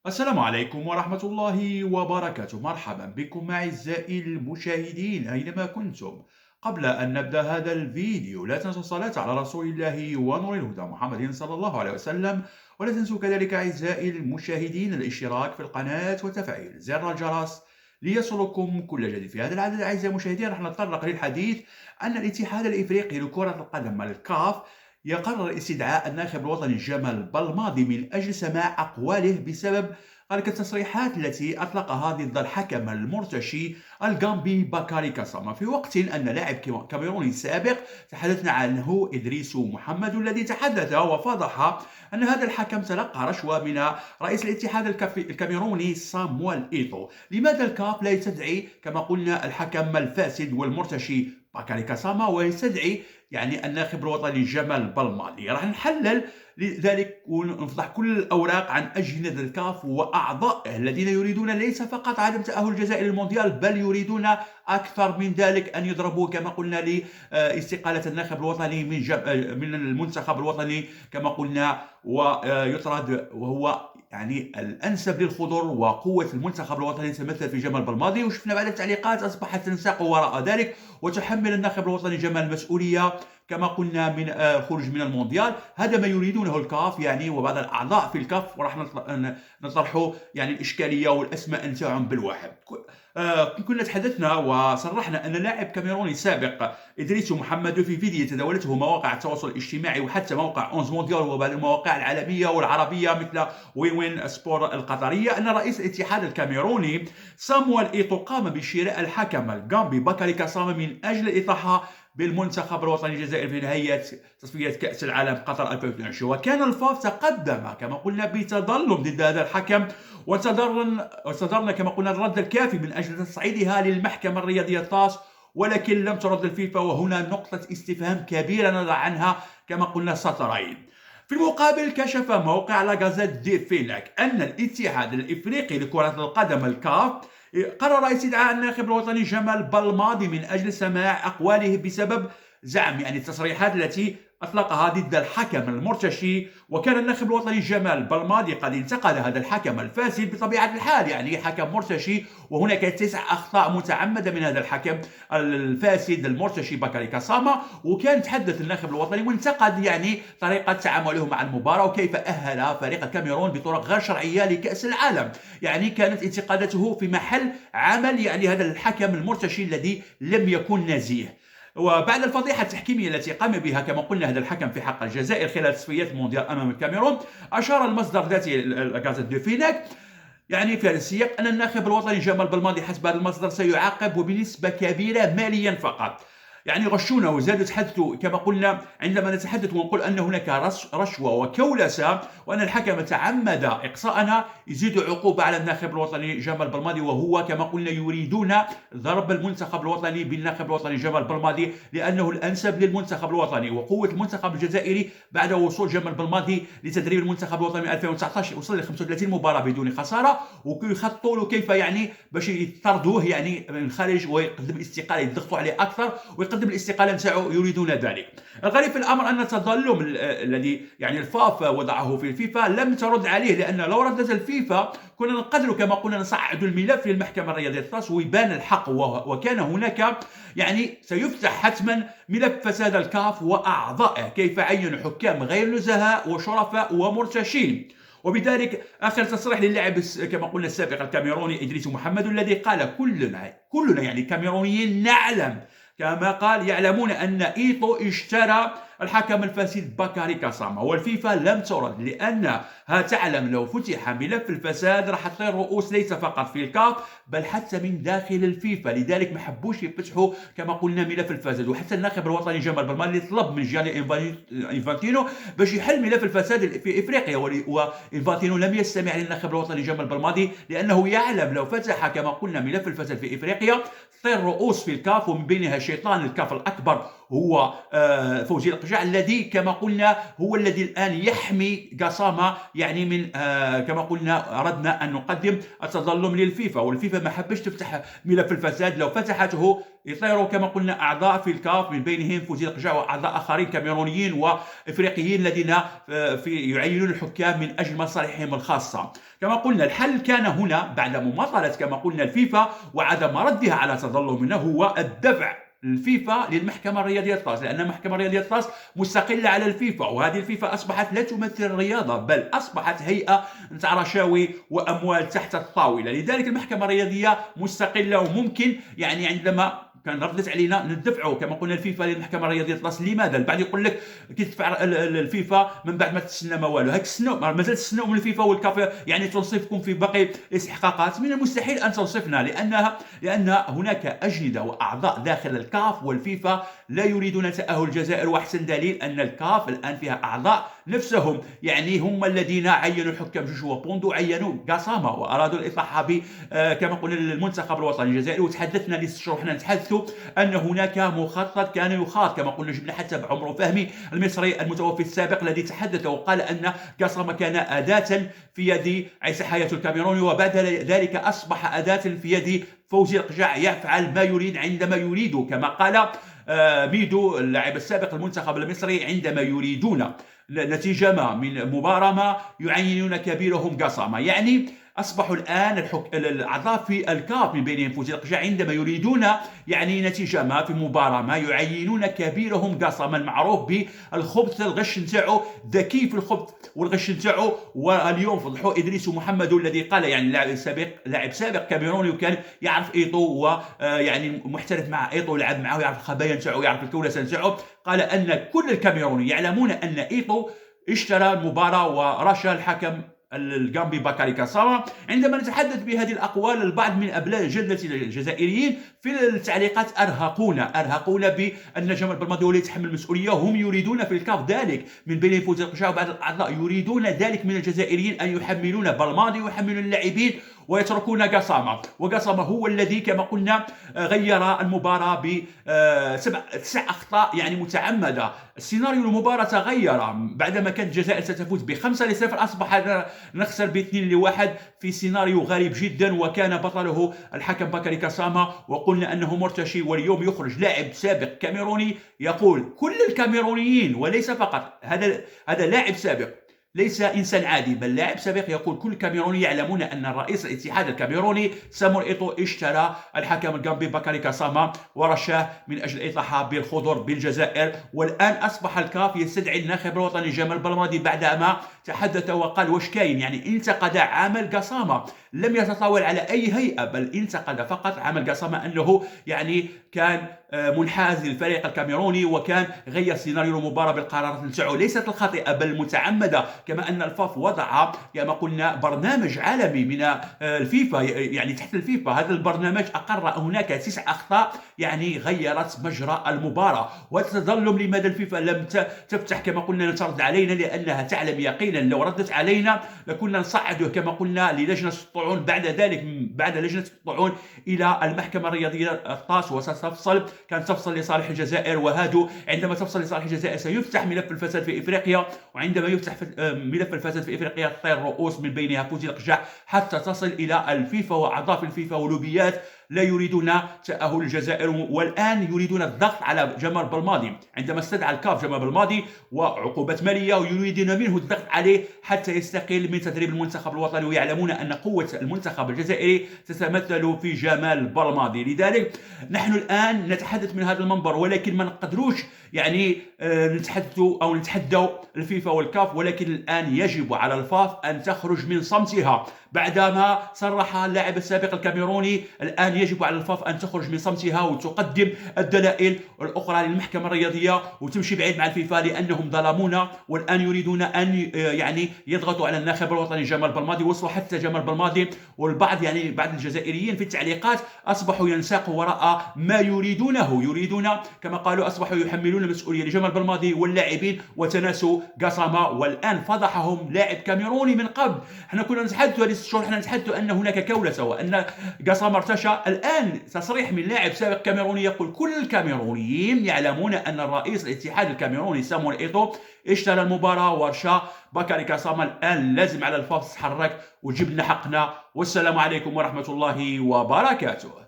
السلام عليكم ورحمة الله وبركاته. مرحبا بكم أعزائي المشاهدين أينما كنتم. قبل أن نبدأ هذا الفيديو لا تنسوا الصلاة على رسول الله ونور الهدى محمد صلى الله عليه وسلم. ولا تنسوا كذلك أعزائي المشاهدين الاشتراك في القناة وتفعيل زر الجرس ليصلكم كل جديد. في هذا العدد أعزائي المشاهدين راح نتطرق للحديث عن الاتحاد الإفريقي لكرة القدم الكاف يقرر استدعاء الناخب الوطني جمال بلماضي من أجل سماع أقواله بسبب التصريحات التي أطلقها ضد الحكم المرتشي الغامبي باكاري كاساما، في وقت أن لاعب كاميروني سابق تحدثنا عنه إدريس محمد الذي تحدث وفضح أن هذا الحكم تلقى رشوة من رئيس الاتحاد الكاميروني صامويل إيتو. لماذا الكاف لا يستدعي كما قلنا الحكم الفاسد والمرتشي باكاري كاساما ويستدعي الناخب الوطني جمال بلماضي؟ راح نحلل لذلك ونفضح كل الأوراق عن أجهزة الكاف وأعضائه الذين يريدون ليس فقط عدم تأهل الجزائر للمونديال، بل يريدون أكثر من ذلك، أن يضربوا كما قلنا لاستقالة الناخب الوطني من المنتخب الوطني كما قلنا، ويطرد وهو الأنسب للخضر وقوة المنتخب الوطني تمثل في جمال بلماضي. وشفنا بعد التعليقات أصبحت تنساق وراء ذلك وتحمل الناخب الوطني جمال المسؤولية كما قلنا من الخروج من المونديال. هذا ما يريدونه الكاف وبعض الأعضاء في الكاف، وراح نطرحوا الإشكالية والأسماء نتاعهم بالواحد. كنا تحدثنا وصرحنا أن لاعب كاميروني سابق إدريس محمد في فيديو تداولته مواقع التواصل الاجتماعي وحتى موقع 11 مونديال وبعض المواقع العالمية والعربية مثل وين وين سبور القطرية، أن رئيس الاتحاد الكاميروني صامويل إيتو قام بشراء الحكم الغامبي باكاري كاساما من أجل الإطاحة بالمنتخب الوطني الجزائري في نهاية تصفية كأس العالم قطر 2022. وكان الفاف تقدم كما قلنا بتظلم ضد هذا الحكم، وانتظرنا كما قلنا الرد الكافي من أجل تصعيدها للمحكمة الرياضية الطاس، ولكن لم ترد الفيفا، وهنا نقطة استفهام كبيرة نضع عنها كما قلنا سطرين. في المقابل كشف موقع لا غازيت دي فيناك أن الاتحاد الإفريقي لكرة القدم الكاف قرر استدعاء الناخب الوطني جمال بلماضي من أجل سماع أقواله بسبب زعم التصريحات التي أطلقها ضد الحكم المرتشي. وكان الناخب الوطني جمال بلماضي قد انتقد هذا الحكم الفاسد بطبيعة الحال، حكم مرتشي، وهناك 9 أخطاء متعمدة من هذا الحكم الفاسد المرتشي باكاري كاساما. وكان تحدث الناخب الوطني وانتقد طريقة تعامله مع المباراة وكيف أهل فريق الكاميرون بطرق غير شرعية لكأس العالم. كانت انتقاداته في محل عمل هذا الحكم المرتشي الذي لم يكن نزيه. وبعد الفضيحة التحكيمية التي قام بها كما قلنا هذا الحكم في حق الجزائر خلال تصفيات المونديال أمام الكاميرون، أشار المصدر ذاته غازيت دو فيناك في هذا السياق أن الناخب الوطني جمال بلماضي حسب هذا المصدر سيعاقب وبنسبة كبيرة ماليا فقط. غشونا وزادوا تحدثوا كما قلنا عندما نتحدث ونقول أن هناك رشوة وكولسة وأن الحكم تعمد إقصاءنا، يزيد عقوبة على الناخب الوطني جمال بلماضي، وهو كما قلنا يريدون ضرب المنتخب الوطني بالناخب الوطني جمال بلماضي لأنه الأنسب للمنتخب الوطني وقوة المنتخب الجزائري بعد وصول جمال بلماضي لتدريب المنتخب الوطني من 2019 وصل ل 35 مباراة بدون خسارة، ويخططوا له كيف باش يطردوه من الخارج ويقدم الاستقالة، يضغطوا عليه أكثر ويقدم الاستقالة نتاعو، يريدون ذلك. الغريب في الأمر أن التظلم الذي الفاف وضعه في الفيفا لم ترد عليه، لأن لو ردت الفيفا كنا نقدر كما قلنا نصعد الملف للمحكمة الرياضية الطاس ويبان الحق، وكان هناك سيفتح حتما ملف فساد الكاف وأعضائه، كيف عينوا حكام غير نزهاء وشرفاء ومرتشين. وبذلك آخر تصريح للاعب كما قلنا السابق الكاميروني إدريس محمد الذي قال كلنا كاميرونيين نعلم، كما قال يعلمون أن إيتو اشترى الحكم الفاسد باكاري كاساما، والفيفا لم ترد لأنها تعلم لو فتح ملف الفساد راح تطير رؤوس ليس فقط في الكاف بل حتى من داخل الفيفا، لذلك ما حبوش يفتحوا كما قلنا ملف الفساد. وحتى الناخب الوطني جمال بلماضي طلب من جياني إنفانتينو باش يحل ملف الفساد في إفريقيا، وإنفانتينو لم يستمع للناخب الوطني جمال بلماضي لأنه يعلم لو فتح كما قلنا ملف الفساد في إفريقيا تطير رؤوس في الكاف، ومن بينها شيطان الكاف الأكبر هو فوزي القجع الذي كما قلنا هو الذي الآن يحمي قسامة يعني من كما قلنا أردنا أن نقدم التظلم للفيفا، والفيفا ما حبش تفتح ملف الفساد. لو فتحته يطيروا كما قلنا أعضاء في الكاف من بينهم فوزي القجع وأعضاء آخرين كاميرونيين وإفريقيين الذين يعينون الحكام من أجل مصالحهم الخاصة. كما قلنا الحل كان هنا بعد مماطلة كما قلنا الفيفا وعدم ردها على تظلمنا هو الدفع الفيفا للمحكمة الرياضية طاس، لأن المحكمة الرياضية طاس مستقلة على الفيفا، وهذه الفيفا أصبحت لا تمثل الرياضة بل أصبحت هيئة نتاع رشاوي وأموال تحت الطاولة. لذلك المحكمة الرياضية مستقلة وممكن يعني عندما كان ردت علينا ندفعوا كما قلنا الفيفا للمحكمه الرياضيه طلاس. لماذا؟ البعض يقول لك كي تدفع الفيفا من بعد ما تستنى ما والو، هاك تستنوا مازال تستنوا من الفيفا والكاف يعني تنصفكم في باقي الاستحقاقات. من المستحيل ان تنصفنا لان هناك اجنده واعضاء داخل الكاف والفيفا لا يريدون تاهل الجزائر، واحسن دليل ان الكاف الان فيها اعضاء نفسهم يعني هم الذين عينوا الحكام جوجو وبوندو، عينوا قسامه وارادوا الاطاحه ب كما قلنا المنتخب الوطني الجزائري. وتحدثنا للشروح نتحدث أن هناك مخطط كان يخاط كما قلنا، جبنا حتى بعمر فهمي المصري المتوفي السابق الذي تحدث وقال أن قسامة كان أداة في يد عيسى حياة الكاميروني، وبعد ذلك أصبح أداة في يد فوزي القجع يفعل ما يريد عندما يريد، كما قال ميدو اللاعب السابق المنتخب المصري عندما يريدون نتيجة ما من مباراة ما يعينون كبيرهم قسامة. يعني أصبحوا الآن الأعضاء في الكاف من بينهم فوزي القجع عندما يريدون يعني نتيجة ما في مباراة ما يعينون كبيرهم قسامة المعروف بالخبث الغش نتاعو، ذكي في الخبث والغش نتاعو. واليوم فضحوا إدريس محمد الذي قال يعني لاعب سابق كاميروني وكان يعرف إيطو ويعني محترف مع إيطو ولعب معه ويعرف الخبايا نتاعو ويعرف الكولسة نتاعو، قال أن كل الكاميروني يعلمون أن إيطو اشترى المباراة ورشا الحكم الغامبي باكاري كاسامة. عندما نتحدث بهذه الأقوال البعض من أبناء جلة الجزائريين في التعليقات أرهقونا بأن جمال بلماضي هو اللي يتحمل المسؤولية، هم يريدون في الكاف ذلك من بين فوزي القجع وبعض الأعضاء يريدون ذلك من الجزائريين أن يحملون بلماضي ويحملون اللاعبين ويتركون قسامة. وقسامة هو الذي كما قلنا غير المباراة ب9 أخطاء يعني متعمدة. السيناريو المباراة تغير بعدما كانت الجزائر ستفوز ب5-0 أصبح نخسر ب2-1 في سيناريو غريب جدا، وكان بطله الحكم باكاري كاسامة وقلنا أنه مرتشي. واليوم يخرج لاعب سابق كاميروني يقول كل الكاميرونيين وليس فقط هذا لاعب سابق ليس إنسان عادي بل لاعب سابق، يقول كل كاميروني يعلمون أن رئيس الاتحاد الكاميروني سامور إيطو اشترى الحكم الغامبي باكاري كاسامة ورشاه من أجل الإطاحة بالخضر بالجزائر. والآن أصبح الكاف يستدعي الناخب الوطني جمال بلماضي بعدما تحدث وقال واش كاين، يعني انتقد عمل قسامة، لم يتطاول على أي هيئة بل انتقد فقط عمل قسامة أنه يعني كان منحاز للفريق الكاميروني وكان غير سيناريو المباراة بالقرارات نتاعو ليست الخاطئة بل المتعمدة. كما أن الفاف وضع كما قلنا برنامج عالمي من الفيفا يعني تحت الفيفا، هذا البرنامج أقر هناك 9 أخطاء يعني غيرت مجرى المباراة. وتظلم لماذا الفيفا لم تفتح كما قلنا ترد علينا، لأنها تعلم يقينا لو ردت علينا لكنا نصعده كما قلنا للجنة الطعون، بعد ذلك بعد لجنة الطعون إلى المحكمة الرياضية الطاس وستفصل، كانت تفصل لصالح الجزائر. وهذا عندما تفصل لصالح الجزائر سيفتح ملف الفساد في إفريقيا، وعندما يفتح ملف الفساد في إفريقيا تطير رؤوس من بينها فوزي القجع حتى تصل إلى الفيفا وأعضاء في الفيفا ولوبيات لا يريدون تأهل الجزائر. والآن يريدون الضغط على جمال بلماضي عندما استدعى الكاف جمال بلماضي وعقوبات مالية، ويريدون منه الضغط عليه حتى يستقيل من تدريب المنتخب الوطني، ويعلمون أن قوة المنتخب الجزائري تتمثل في جمال بلماضي. لذلك نحن الآن نتحدث من هذا المنبر، ولكن ما نقدروش يعني نتحدوا الفيفا والكاف، ولكن الآن يجب على الفاف أن تخرج من صمتها بعدما صرح اللاعب السابق الكاميروني. الآن يجب على الفاف أن تخرج من صمتها وتقدم الدلائل الأخرى للمحكمة الرياضية وتمشي بعيد مع الفيفا، لأنهم ظلمونا والآن يريدون أن يعني يضغطوا على الناخب الوطني جمال بلماضي. وصلوا حتى جمال بلماضي والبعض يعني بعض الجزائريين في التعليقات أصبحوا ينساقوا وراء ما يريدون كما قالوا أصبحوا يحملون المسؤولية لجمال بلماضي واللاعبين وتناسوا قسامة. والآن فضحهم لاعب كاميروني من قبل. احنا كنا نتحدث هذه الشهور، احنا نتحدث أن هناك كولسة وأن قسامة ارتشى. الآن تصريح من لاعب سابق كاميروني يقول: كل الكاميرونيين يعلمون أن الرئيس الاتحاد الكاميروني سامويل إيتو اشترى المباراة ورشا بكاري كاساما. الآن لازم على الفاس تحرك وجيب لنا حقنا. والسلام عليكم ورحمة الله وبركاته.